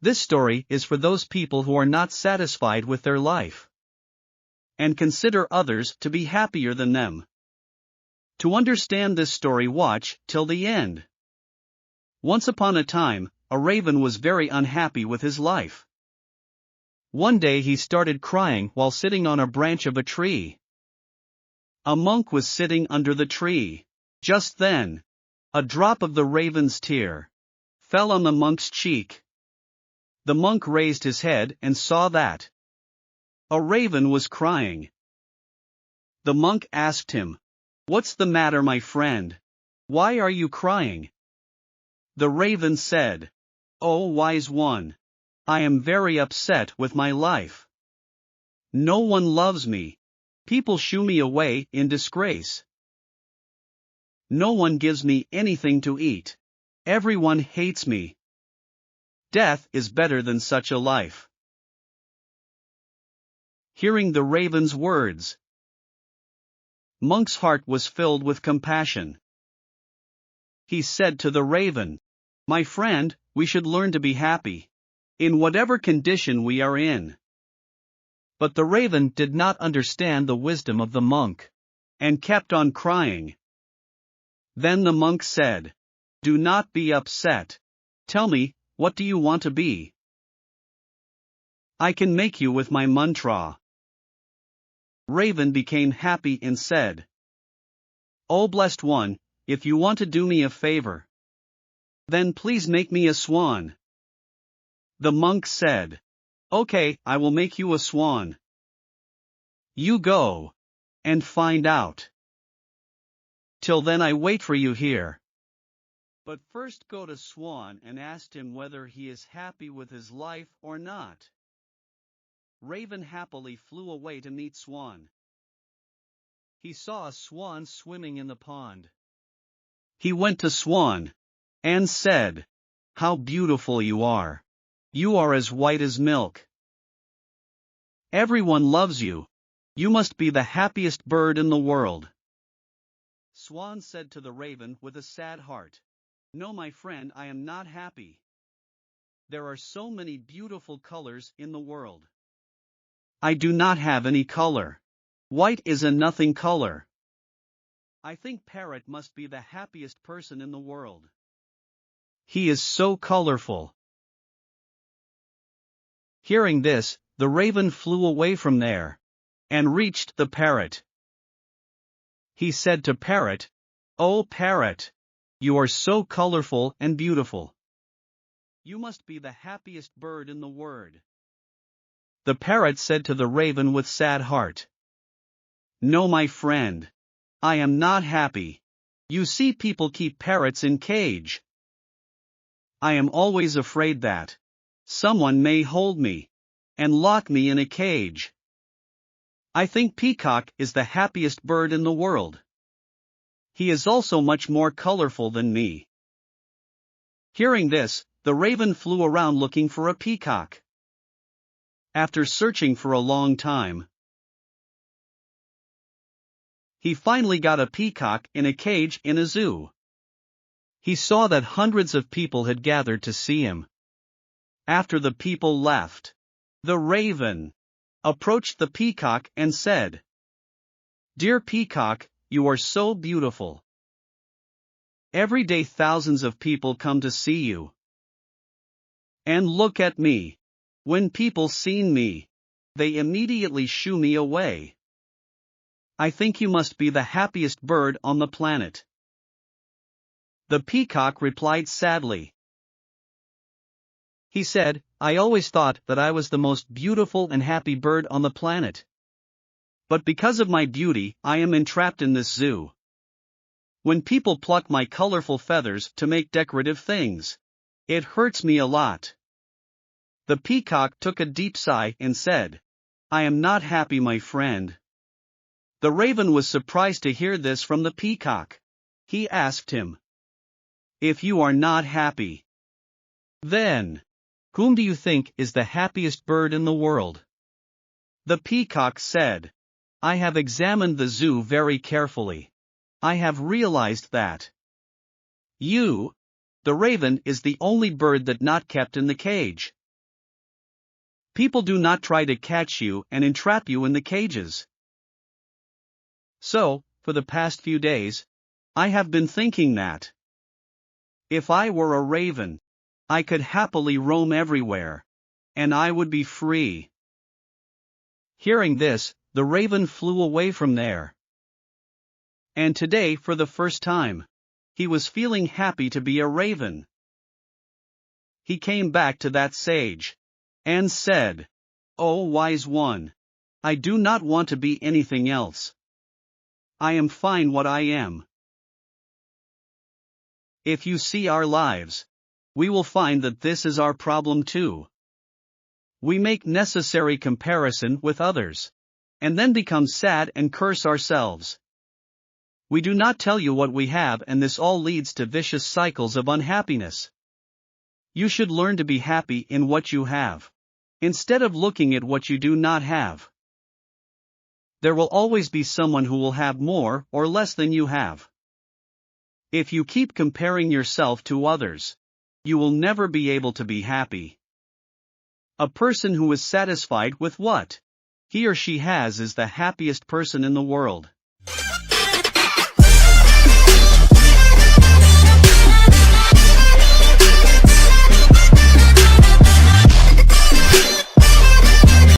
This story is for those people who are not satisfied with their life and consider others to be happier than them. To understand this story, watch till the end. Once upon a time, a raven was very unhappy with his life. One day he started crying while sitting on a branch of a tree. A monk was sitting under the tree. Just then, a drop of the raven's tear fell on the monk's cheek. The monk raised his head and saw that a raven was crying. The monk asked him, "What's the matter, my friend? Why are you crying?" The raven said, "Oh, wise one, I am very upset with my life. No one loves me. People shoo me away in disgrace. No one gives me anything to eat. Everyone hates me. Death is better than such a life." Hearing the raven's words, Monk's heart was filled with compassion. He said to the raven, "My friend, we should learn to be happy in whatever condition we are in." But the raven did not understand the wisdom of the monk and kept on crying. Then the monk said, "Do not be upset. Tell me, what do you want to be? I can make you with my mantra." Raven became happy and said, "Oh, blessed one, if you want to do me a favor, then please make me a swan." The monk said, "Okay, I will make you a swan. You go and find out. Till then I wait for you here. But first go to Swan and ask him whether he is happy with his life or not." Raven happily flew away to meet Swan. He saw a swan swimming in the pond. He went to Swan and said, "How beautiful you are. You are as white as milk. Everyone loves you. You must be the happiest bird in the world." Swan said to the raven with a sad heart, "No, my friend, I am not happy. There are so many beautiful colors in the world. I do not have any color. White is a nothing color. I think Parrot must be the happiest person in the world. He is so colorful." Hearing this, the raven flew away from there and reached the parrot. He said to Parrot, "Oh, Parrot, you are so colorful and beautiful. You must be the happiest bird in the world." The parrot said to the raven with sad heart, "No, my friend, I am not happy. You see, people keep parrots in cage. I am always afraid that someone may hold me and lock me in a cage. I think Peacock is the happiest bird in the world. He is also much more colorful than me." Hearing this, the raven flew around looking for a peacock. After searching for a long time, he finally got a peacock in a cage in a zoo. He saw that hundreds of people had gathered to see him. After the people left, the raven approached the peacock and said, "Dear peacock, you are so beautiful. Every day thousands of people come to see you. And look at me. When people see me, they immediately shoo me away. I think you must be the happiest bird on the planet." The peacock replied sadly. He said, "I always thought that I was the most beautiful and happy bird on the planet. But because of my beauty, I am entrapped in this zoo. When people pluck my colorful feathers to make decorative things, it hurts me a lot." The peacock took a deep sigh and said, "I am not happy, my friend." The raven was surprised to hear this from the peacock. He asked him, "If you are not happy, then whom do you think is the happiest bird in the world?" The peacock said, "I have examined the zoo very carefully. I have realized that you, the raven, is the only bird that not kept in the cage. People do not try to catch you and entrap you in the cages. So, for the past few days, I have been thinking that if I were a raven, I could happily roam everywhere, and I would be free. Hearing this, the raven flew away from there. And today, for the first time, he was feeling happy to be a raven. He came back to that sage and said, "Oh, wise one, I do not want to be anything else. I am fine what I am." If you see our lives, we will find that this is our problem too. We make necessary comparison with others, and then become sad and curse ourselves. We do not tell you what we have, and this all leads to vicious cycles of unhappiness. You should learn to be happy in what you have, instead of looking at what you do not have. There will always be someone who will have more or less than you have. If you keep comparing yourself to others, you will never be able to be happy. A person who is satisfied with what he or she has is the happiest person in the world.